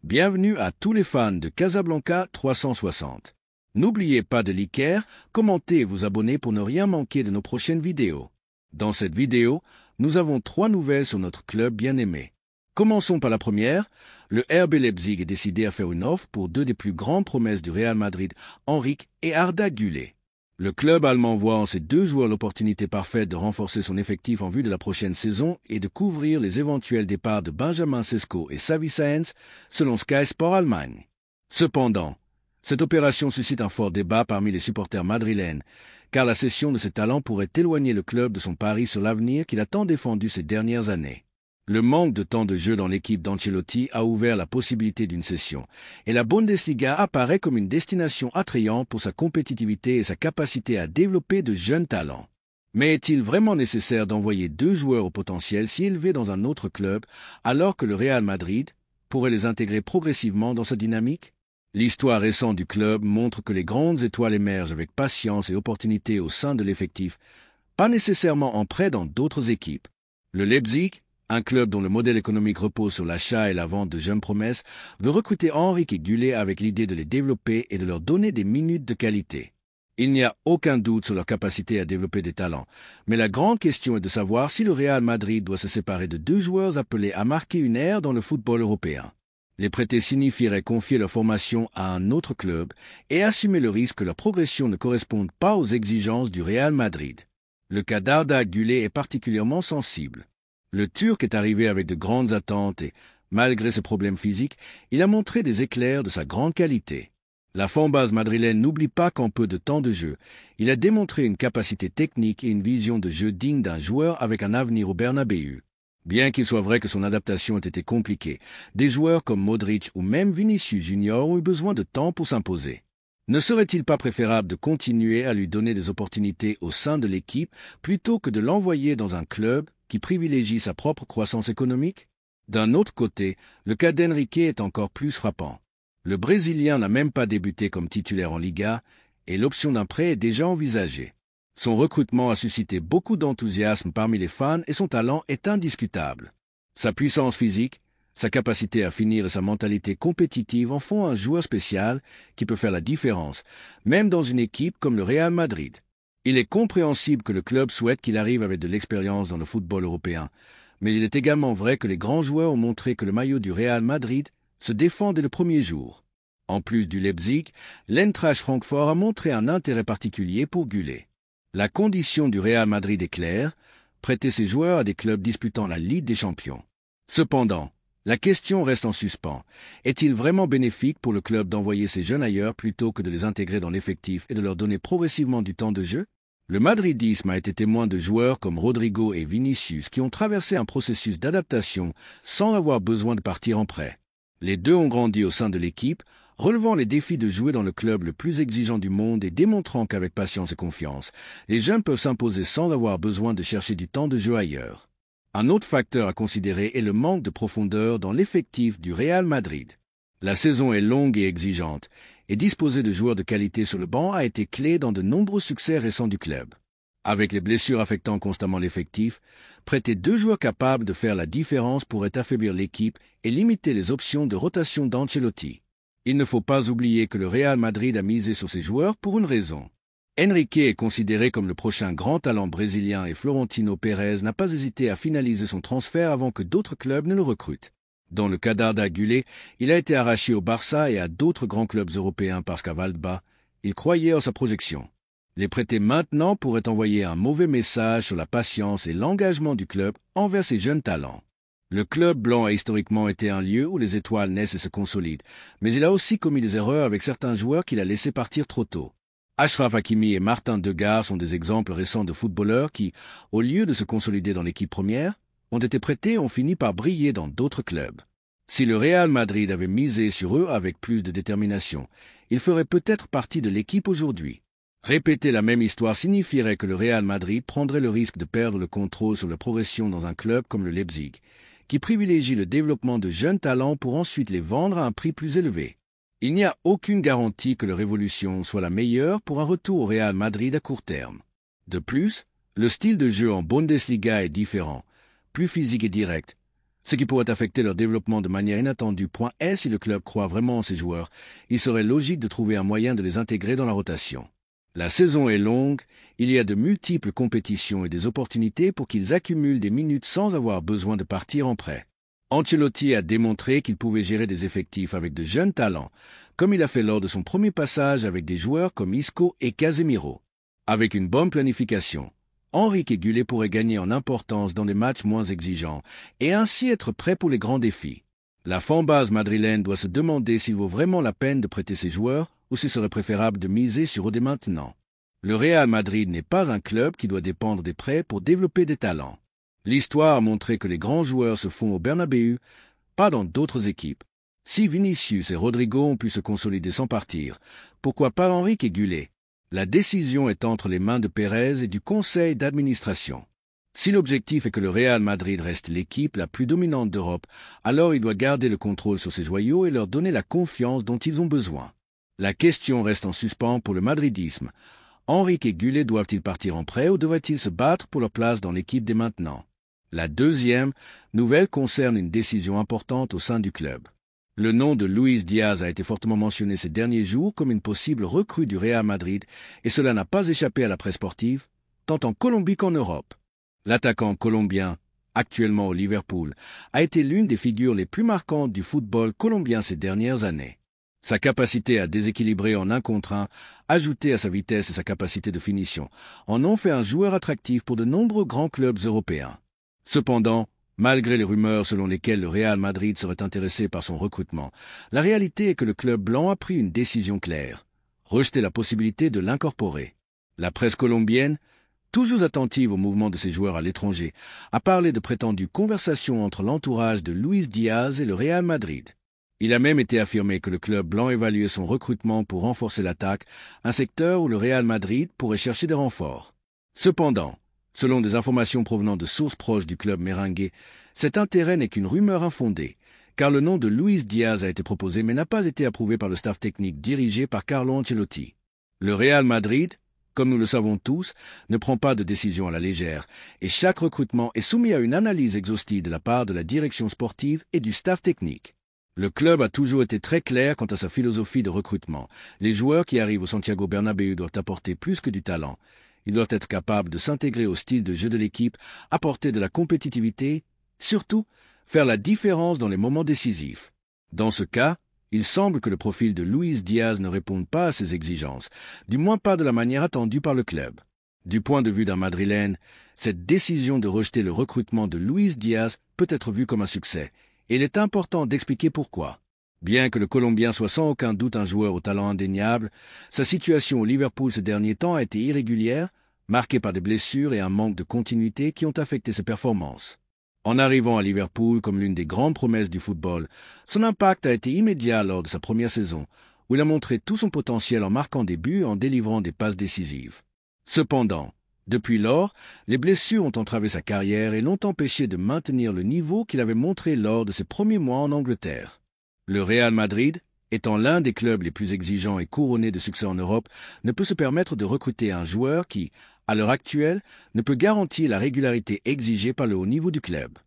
Bienvenue à tous les fans de Casablanca 360. N'oubliez pas de liker, commenter et vous abonner pour ne rien manquer de nos prochaines vidéos. Dans cette vidéo, nous avons 3 nouvelles sur notre club bien-aimé. Commençons par la première. Le RB Leipzig est décidé à faire une offre pour 2 des plus grandes promesses du Real Madrid, Henrik et Arda Güler. Le club allemand voit en ces 2 joueurs l'opportunité parfaite de renforcer son effectif en vue de la prochaine saison et de couvrir les éventuels départs de Benjamin Sesko et Xavi Sáenz, selon Sky Sport Allemagne. Cependant, cette opération suscite un fort débat parmi les supporters madrilènes, car la cession de ses talents pourrait éloigner le club de son pari sur l'avenir qu'il a tant défendu ces dernières années. Le manque de temps de jeu dans l'équipe d'Ancelotti a ouvert la possibilité d'une cession, et la Bundesliga apparaît comme une destination attrayante pour sa compétitivité et sa capacité à développer de jeunes talents. Mais est-il vraiment nécessaire d'envoyer 2 joueurs au potentiel si élevés dans un autre club, alors que le Real Madrid pourrait les intégrer progressivement dans sa dynamique? L'histoire récente du club montre que les grandes étoiles émergent avec patience et opportunité au sein de l'effectif, pas nécessairement en prêt dans d'autres équipes. Le Leipzig, un club dont le modèle économique repose sur l'achat et la vente de jeunes promesses, veut recruter Henrik et Güler avec l'idée de les développer et de leur donner des minutes de qualité. Il n'y a aucun doute sur leur capacité à développer des talents, mais la grande question est de savoir si le Real Madrid doit se séparer de 2 joueurs appelés à marquer une ère dans le football européen. Les prêter signifierait confier leur formation à un autre club et assumer le risque que leur progression ne corresponde pas aux exigences du Real Madrid. Le cas d'Arda Güler est particulièrement sensible. Le Turc est arrivé avec de grandes attentes et, malgré ses problèmes physiques, il a montré des éclairs de sa grande qualité. La fanbase madrilène n'oublie pas qu'en peu de temps de jeu, il a démontré une capacité technique et une vision de jeu digne d'un joueur avec un avenir au Bernabéu. Bien qu'il soit vrai que son adaptation ait été compliquée, des joueurs comme Modric ou même Vinicius Junior ont eu besoin de temps pour s'imposer. Ne serait-il pas préférable de continuer à lui donner des opportunités au sein de l'équipe plutôt que de l'envoyer dans un club qui privilégie sa propre croissance économique? D'un autre côté, le cas d'Enrique est encore plus frappant. Le Brésilien n'a même pas débuté comme titulaire en Liga et l'option d'un prêt est déjà envisagée. Son recrutement a suscité beaucoup d'enthousiasme parmi les fans et son talent est indiscutable. Sa puissance physique, sa capacité à finir et sa mentalité compétitive en font un joueur spécial qui peut faire la différence, même dans une équipe comme le Real Madrid. Il est compréhensible que le club souhaite qu'il arrive avec de l'expérience dans le football européen, mais il est également vrai que les grands joueurs ont montré que le maillot du Real Madrid se défend dès le premier jour. En plus du Leipzig, l'Eintracht Francfort a montré un intérêt particulier pour Güler. La condition du Real Madrid est claire, prêter ses joueurs à des clubs disputant la Ligue des Champions. Cependant, la question reste en suspens. Est-il vraiment bénéfique pour le club d'envoyer ces jeunes ailleurs plutôt que de les intégrer dans l'effectif et de leur donner progressivement du temps de jeu? Le madridisme a été témoin de joueurs comme Rodrigo et Vinicius qui ont traversé un processus d'adaptation sans avoir besoin de partir en prêt. Les 2 ont grandi au sein de l'équipe, relevant les défis de jouer dans le club le plus exigeant du monde et démontrant qu'avec patience et confiance, les jeunes peuvent s'imposer sans avoir besoin de chercher du temps de jeu ailleurs. Un autre facteur à considérer est le manque de profondeur dans l'effectif du Real Madrid. La saison est longue et exigeante, et disposer de joueurs de qualité sur le banc a été clé dans de nombreux succès récents du club. Avec les blessures affectant constamment l'effectif, prêter 2 joueurs capables de faire la différence pourrait affaiblir l'équipe et limiter les options de rotation d'Ancelotti. Il ne faut pas oublier que le Real Madrid a misé sur ces joueurs pour une raison. Enrique est considéré comme le prochain grand talent brésilien et Florentino Pérez n'a pas hésité à finaliser son transfert avant que d'autres clubs ne le recrutent. Dans le cas d'Arda Güler, il a été arraché au Barça et à d'autres grands clubs européens parce qu'à Waldbach, il croyait en sa projection. Les prêter maintenant pourrait envoyer un mauvais message sur la patience et l'engagement du club envers ses jeunes talents. Le club blanc a historiquement été un lieu où les étoiles naissent et se consolident, mais il a aussi commis des erreurs avec certains joueurs qu'il a laissés partir trop tôt. Achraf Hakimi et Martin Degar sont des exemples récents de footballeurs qui, au lieu de se consolider dans l'équipe première, ont été prêtés et ont fini par briller dans d'autres clubs. Si le Real Madrid avait misé sur eux avec plus de détermination, ils feraient peut-être partie de l'équipe aujourd'hui. Répéter la même histoire signifierait que le Real Madrid prendrait le risque de perdre le contrôle sur la progression dans un club comme le Leipzig, qui privilégie le développement de jeunes talents pour ensuite les vendre à un prix plus élevé. Il n'y a aucune garantie que leur évolution soit la meilleure pour un retour au Real Madrid à court terme. De plus, le style de jeu en Bundesliga est différent, plus physique et direct, ce qui pourrait affecter leur développement de manière inattendue. Point est, si le club croit vraiment en ces joueurs, il serait logique de trouver un moyen de les intégrer dans la rotation. La saison est longue, il y a de multiples compétitions et des opportunités pour qu'ils accumulent des minutes sans avoir besoin de partir en prêt. Ancelotti a démontré qu'il pouvait gérer des effectifs avec de jeunes talents, comme il a fait lors de son premier passage avec des joueurs comme Isco et Casemiro. Avec une bonne planification, Enrique Gullet pourrait gagner en importance dans des matchs moins exigeants et ainsi être prêt pour les grands défis. La fanbase madrilène doit se demander s'il vaut vraiment la peine de prêter ses joueurs ou s'il serait préférable de miser sur eux dès maintenant. Le Real Madrid n'est pas un club qui doit dépendre des prêts pour développer des talents. L'histoire a montré que les grands joueurs se font au Bernabéu, pas dans d'autres équipes. Si Vinicius et Rodrigo ont pu se consolider sans partir, pourquoi pas Enrique Gullet? La décision est entre les mains de Pérez et du conseil d'administration. Si l'objectif est que le Real Madrid reste l'équipe la plus dominante d'Europe, alors il doit garder le contrôle sur ses joyaux et leur donner la confiance dont ils ont besoin. La question reste en suspens pour le madridisme. Enrique et Gullet doivent-ils partir en prêt ou devraient-ils se battre pour leur place dans l'équipe dès maintenant? La deuxième nouvelle concerne une décision importante au sein du club. Le nom de Luis Diaz a été fortement mentionné ces derniers jours comme une possible recrue du Real Madrid et cela n'a pas échappé à la presse sportive, tant en Colombie qu'en Europe. L'attaquant colombien, actuellement au Liverpool, a été l'une des figures les plus marquantes du football colombien ces dernières années. Sa capacité à déséquilibrer en 1 contre 1, ajoutée à sa vitesse et sa capacité de finition, en ont fait un joueur attractif pour de nombreux grands clubs européens. Cependant, malgré les rumeurs selon lesquelles le Real Madrid serait intéressé par son recrutement, la réalité est que le club blanc a pris une décision claire, rejeter la possibilité de l'incorporer. La presse colombienne, toujours attentive au mouvement de ses joueurs à l'étranger, a parlé de prétendues conversations entre l'entourage de Luis Diaz et le Real Madrid. Il a même été affirmé que le club blanc évaluait son recrutement pour renforcer l'attaque, un secteur où le Real Madrid pourrait chercher des renforts. Cependant, selon des informations provenant de sources proches du club merengue, cet intérêt n'est qu'une rumeur infondée, car le nom de Luis Diaz a été proposé mais n'a pas été approuvé par le staff technique dirigé par Carlo Ancelotti. Le Real Madrid, comme nous le savons tous, ne prend pas de décision à la légère, et chaque recrutement est soumis à une analyse exhaustive de la part de la direction sportive et du staff technique. Le club a toujours été très clair quant à sa philosophie de recrutement. Les joueurs qui arrivent au Santiago Bernabéu doivent apporter plus que du talent. Ils doivent être capables de s'intégrer au style de jeu de l'équipe, apporter de la compétitivité, surtout faire la différence dans les moments décisifs. Dans ce cas, il semble que le profil de Luis Diaz ne réponde pas à ces exigences, du moins pas de la manière attendue par le club. Du point de vue d'un Madrilène, cette décision de rejeter le recrutement de Luis Diaz peut être vue comme un succès, et il est important d'expliquer pourquoi. Bien que le Colombien soit sans aucun doute un joueur au talent indéniable, sa situation au Liverpool ces derniers temps a été irrégulière, marquée par des blessures et un manque de continuité qui ont affecté ses performances. En arrivant à Liverpool comme l'une des grandes promesses du football, son impact a été immédiat lors de sa première saison, où il a montré tout son potentiel en marquant des buts et en délivrant des passes décisives. Cependant, depuis lors, les blessures ont entravé sa carrière et l'ont empêché de maintenir le niveau qu'il avait montré lors de ses premiers mois en Angleterre. Le Real Madrid, étant l'un des clubs les plus exigeants et couronnés de succès en Europe, ne peut se permettre de recruter un joueur qui, à l'heure actuelle, ne peut garantir la régularité exigée par le haut niveau du club.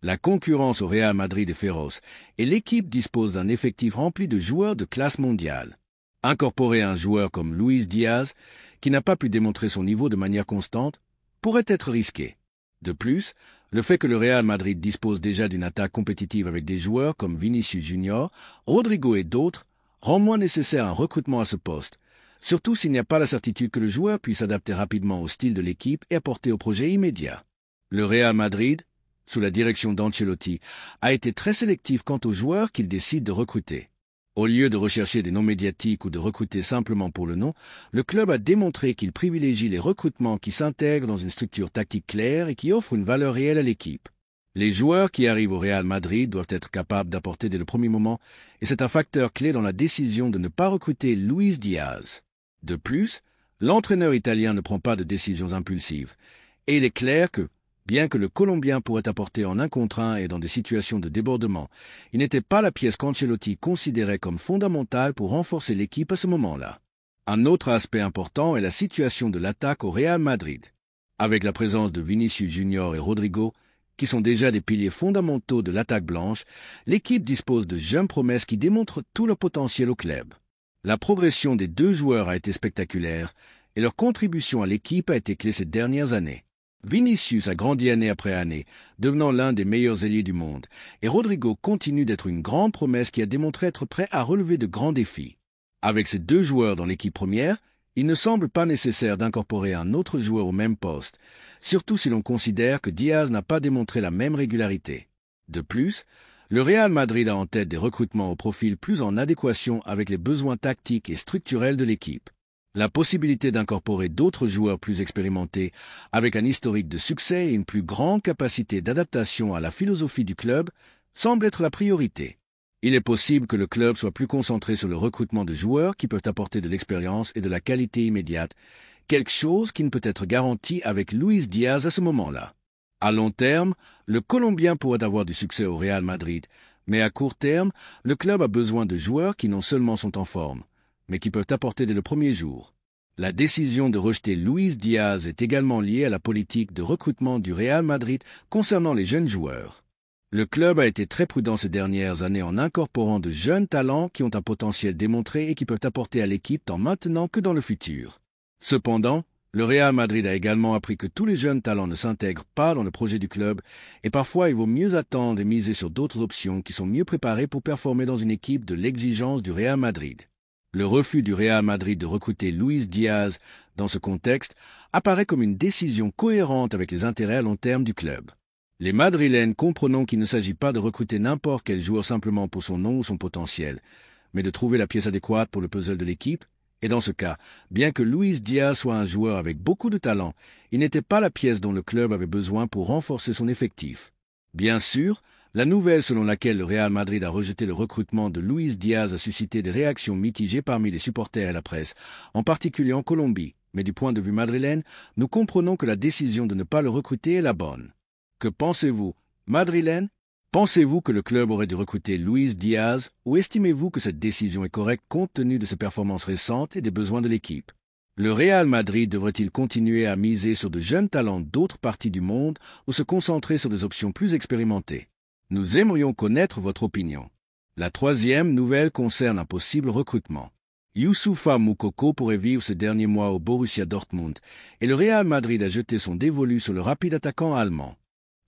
La concurrence au Real Madrid est féroce et l'équipe dispose d'un effectif rempli de joueurs de classe mondiale. Incorporer un joueur comme Luis Diaz, qui n'a pas pu démontrer son niveau de manière constante, pourrait être risqué. De plus, le fait que le Real Madrid dispose déjà d'une attaque compétitive avec des joueurs comme Vinicius Junior, Rodrigo et d'autres, rend moins nécessaire un recrutement à ce poste, surtout s'il n'y a pas la certitude que le joueur puisse s'adapter rapidement au style de l'équipe et apporter au projet immédiat. Le Real Madrid, sous la direction d'Ancelotti, a été très sélectif quant aux joueurs qu'il décide de recruter. Au lieu de rechercher des noms médiatiques ou de recruter simplement pour le nom, le club a démontré qu'il privilégie les recrutements qui s'intègrent dans une structure tactique claire et qui offrent une valeur réelle à l'équipe. Les joueurs qui arrivent au Real Madrid doivent être capables d'apporter dès le premier moment, et c'est un facteur clé dans la décision de ne pas recruter Luis Diaz. De plus, l'entraîneur italien ne prend pas de décisions impulsives, et il est clair que, bien que le Colombien pourrait apporter en 1 contre 1 et dans des situations de débordement, il n'était pas la pièce qu'Ancelotti considérait comme fondamentale pour renforcer l'équipe à ce moment-là. Un autre aspect important est la situation de l'attaque au Real Madrid. Avec la présence de Vinicius Junior et Rodrigo, qui sont déjà des piliers fondamentaux de l'attaque blanche, l'équipe dispose de jeunes promesses qui démontrent tout leur potentiel au club. La progression des deux joueurs a été spectaculaire et leur contribution à l'équipe a été clé ces dernières années. Vinicius a grandi année après année, devenant l'un des meilleurs ailiers du monde, et Rodrigo continue d'être une grande promesse qui a démontré être prêt à relever de grands défis. Avec ces deux joueurs dans l'équipe première, il ne semble pas nécessaire d'incorporer un autre joueur au même poste, surtout si l'on considère que Diaz n'a pas démontré la même régularité. De plus, le Real Madrid a en tête des recrutements au profil plus en adéquation avec les besoins tactiques et structurels de l'équipe. La possibilité d'incorporer d'autres joueurs plus expérimentés, avec un historique de succès et une plus grande capacité d'adaptation à la philosophie du club, semble être la priorité. Il est possible que le club soit plus concentré sur le recrutement de joueurs qui peuvent apporter de l'expérience et de la qualité immédiate, quelque chose qui ne peut être garanti avec Luis Diaz à ce moment-là. À long terme, le Colombien pourrait avoir du succès au Real Madrid, mais à court terme, le club a besoin de joueurs qui non seulement sont en forme, mais qui peuvent apporter dès le premier jour. La décision de rejeter Luis Diaz est également liée à la politique de recrutement du Real Madrid concernant les jeunes joueurs. Le club a été très prudent ces dernières années en incorporant de jeunes talents qui ont un potentiel démontré et qui peuvent apporter à l'équipe tant maintenant que dans le futur. Cependant, le Real Madrid a également appris que tous les jeunes talents ne s'intègrent pas dans le projet du club et parfois il vaut mieux attendre et miser sur d'autres options qui sont mieux préparées pour performer dans une équipe de l'exigence du Real Madrid. Le refus du Real Madrid de recruter Luis Diaz dans ce contexte apparaît comme une décision cohérente avec les intérêts à long terme du club. Les Madrilènes comprenons qu'il ne s'agit pas de recruter n'importe quel joueur simplement pour son nom ou son potentiel, mais de trouver la pièce adéquate pour le puzzle de l'équipe, et dans ce cas, bien que Luis Diaz soit un joueur avec beaucoup de talent, il n'était pas la pièce dont le club avait besoin pour renforcer son effectif. Bien sûr, la nouvelle selon laquelle le Real Madrid a rejeté le recrutement de Luis Diaz a suscité des réactions mitigées parmi les supporters et la presse, en particulier en Colombie, mais du point de vue madrilène, nous comprenons que la décision de ne pas le recruter est la bonne. Que pensez-vous, madrilène? Pensez-vous que le club aurait dû recruter Luis Diaz ou estimez-vous que cette décision est correcte compte tenu de ses performances récentes et des besoins de l'équipe? Le Real Madrid devrait-il continuer à miser sur de jeunes talents d'autres parties du monde ou se concentrer sur des options plus expérimentées? Nous aimerions connaître votre opinion. La troisième nouvelle concerne un possible recrutement. Youssoupha Moukoko pourrait vivre ces derniers mois au Borussia Dortmund et le Real Madrid a jeté son dévolu sur le rapide attaquant allemand.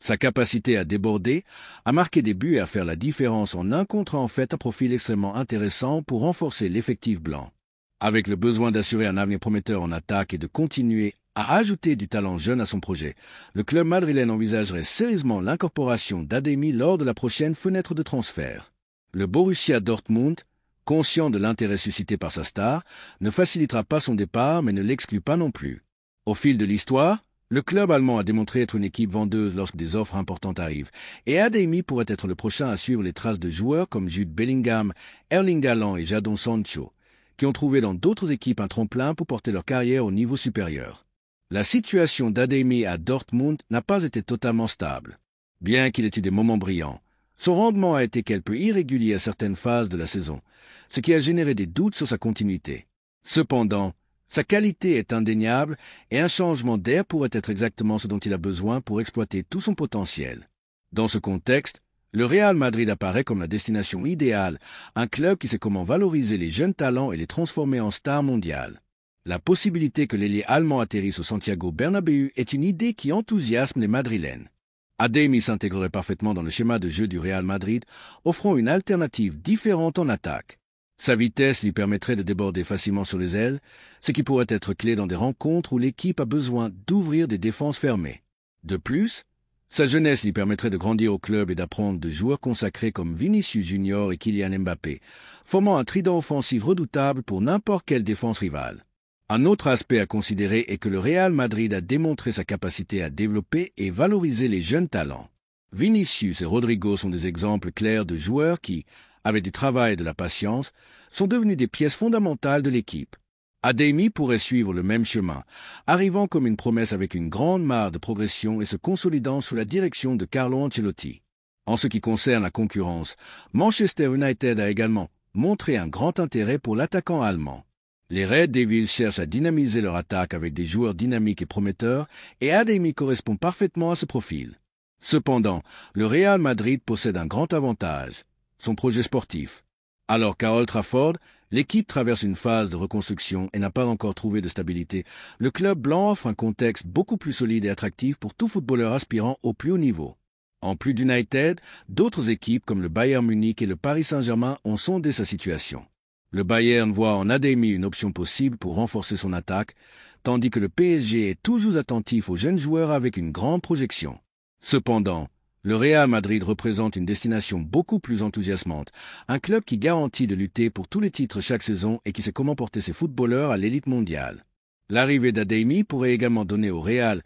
Sa capacité à déborder, à marquer des buts et à faire la différence en un contre en fait un profil extrêmement intéressant pour renforcer l'effectif blanc. Avec le besoin d'assurer un avenir prometteur en attaque et de continuer à ajouter du talent jeune à son projet, le club madrilène envisagerait sérieusement l'incorporation d'Ademi lors de la prochaine fenêtre de transfert. Le Borussia Dortmund, conscient de l'intérêt suscité par sa star, ne facilitera pas son départ mais ne l'exclut pas non plus. Au fil de l'histoire, le club allemand a démontré être une équipe vendeuse lorsque des offres importantes arrivent, et Ademi pourrait être le prochain à suivre les traces de joueurs comme Jude Bellingham, Erling Haaland et Jadon Sancho, qui ont trouvé dans d'autres équipes un tremplin pour porter leur carrière au niveau supérieur. La situation d'Ademi à Dortmund n'a pas été totalement stable. Bien qu'il ait eu des moments brillants, son rendement a été quelque peu irrégulier à certaines phases de la saison, ce qui a généré des doutes sur sa continuité. Cependant, sa qualité est indéniable et un changement d'air pourrait être exactement ce dont il a besoin pour exploiter tout son potentiel. Dans ce contexte, le Real Madrid apparaît comme la destination idéale, un club qui sait comment valoriser les jeunes talents et les transformer en stars mondiales. La possibilité que l'ailier allemand atterrisse au Santiago Bernabéu est une idée qui enthousiasme les Madrilènes. Ademi s'intégrerait parfaitement dans le schéma de jeu du Real Madrid, offrant une alternative différente en attaque. Sa vitesse lui permettrait de déborder facilement sur les ailes, ce qui pourrait être clé dans des rencontres où l'équipe a besoin d'ouvrir des défenses fermées. De plus, sa jeunesse lui permettrait de grandir au club et d'apprendre de joueurs consacrés comme Vinicius Junior et Kylian Mbappé, formant un trident offensif redoutable pour n'importe quelle défense rivale. Un autre aspect à considérer est que le Real Madrid a démontré sa capacité à développer et valoriser les jeunes talents. Vinicius et Rodrigo sont des exemples clairs de joueurs qui, avec du travail et de la patience, sont devenus des pièces fondamentales de l'équipe. Ademi pourrait suivre le même chemin, arrivant comme une promesse avec une grande mare de progression et se consolidant sous la direction de Carlo Ancelotti. En ce qui concerne la concurrence, Manchester United a également montré un grand intérêt pour l'attaquant allemand. Les Red Devils cherchent à dynamiser leur attaque avec des joueurs dynamiques et prometteurs, et Ademi correspond parfaitement à ce profil. Cependant, le Real Madrid possède un grand avantage, son projet sportif. Alors qu'à Old Trafford, l'équipe traverse une phase de reconstruction et n'a pas encore trouvé de stabilité, le club blanc offre un contexte beaucoup plus solide et attractif pour tout footballeur aspirant au plus haut niveau. En plus d'United, d'autres équipes comme le Bayern Munich et le Paris Saint-Germain ont sondé sa situation. Le Bayern voit en Adeyemi une option possible pour renforcer son attaque, tandis que le PSG est toujours attentif aux jeunes joueurs avec une grande projection. Cependant, le Real Madrid représente une destination beaucoup plus enthousiasmante, un club qui garantit de lutter pour tous les titres chaque saison et qui sait comment porter ses footballeurs à l'élite mondiale. L'arrivée d'Adeyemi pourrait également donner au Real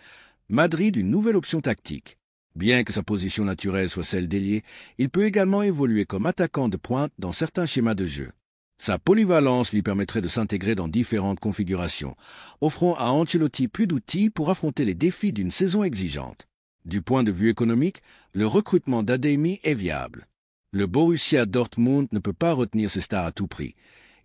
Madrid une nouvelle option tactique. Bien que sa position naturelle soit celle d'ailier, il peut également évoluer comme attaquant de pointe dans certains schémas de jeu. Sa polyvalence lui permettrait de s'intégrer dans différentes configurations, offrant à Ancelotti plus d'outils pour affronter les défis d'une saison exigeante. Du point de vue économique, le recrutement d'Adeyemi est viable. Le Borussia Dortmund ne peut pas retenir ses stars à tout prix,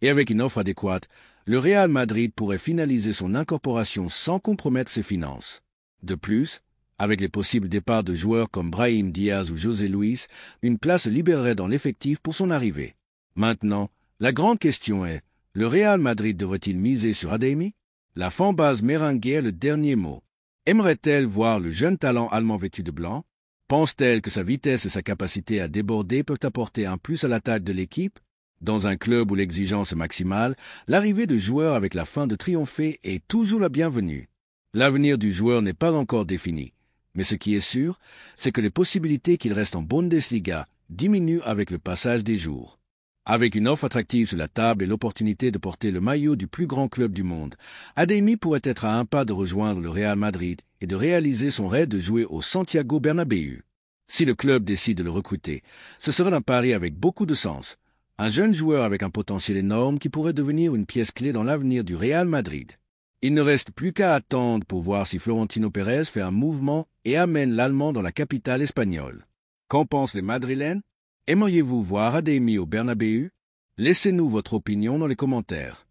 et avec une offre adéquate, le Real Madrid pourrait finaliser son incorporation sans compromettre ses finances. De plus, avec les possibles départs de joueurs comme Brahim Diaz ou José Luis, une place se libérerait dans l'effectif pour son arrivée. Maintenant, la grande question est, le Real Madrid devrait-il miser sur Adeyemi? La fanbase merengue a le dernier mot. Aimerait-elle voir le jeune talent allemand vêtu de blanc? Pense-t-elle que sa vitesse et sa capacité à déborder peuvent apporter un plus à l'attaque de l'équipe? Dans un club où l'exigence est maximale, l'arrivée de joueurs avec la fin de triompher est toujours la bienvenue. L'avenir du joueur n'est pas encore défini, mais ce qui est sûr, c'est que les possibilités qu'il reste en Bundesliga diminuent avec le passage des jours. Avec une offre attractive sur la table et l'opportunité de porter le maillot du plus grand club du monde, Adeyemi pourrait être à un pas de rejoindre le Real Madrid et de réaliser son rêve de jouer au Santiago Bernabéu. Si le club décide de le recruter, ce serait un pari avec beaucoup de sens. Un jeune joueur avec un potentiel énorme qui pourrait devenir une pièce clé dans l'avenir du Real Madrid. Il ne reste plus qu'à attendre pour voir si Florentino Pérez fait un mouvement et amène l'Allemand dans la capitale espagnole. Qu'en pensent les Madrilènes? Aimeriez-vous voir Adeyemi au Bernabéu? Laissez-nous votre opinion dans les commentaires.